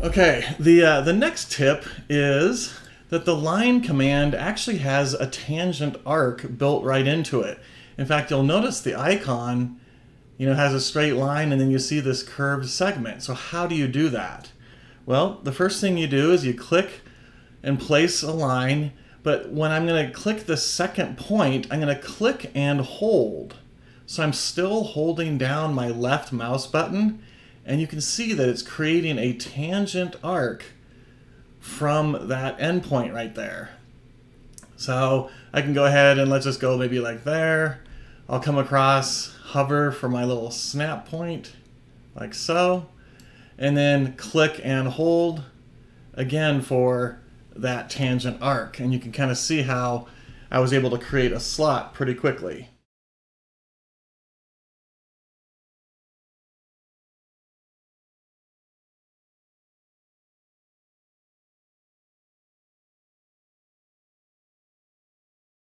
Okay, the next tip is that the line command actually has a tangent arc built right into it. In fact, you'll notice the icon, has a straight line and then you see this curved segment. So how do you do that? Well, the first thing you do is you click and place a line, but when I'm going to click the second point, I'm going to click and hold. So I'm still holding down my left mouse button, and you can see that it's creating a tangent arc from that endpoint right there. So I can go ahead and let's just go maybe like there. I'll come across, hover for my little snap point, like so, and then click and hold again for that tangent arc. And you can kind of see how I was able to create a slot pretty quickly.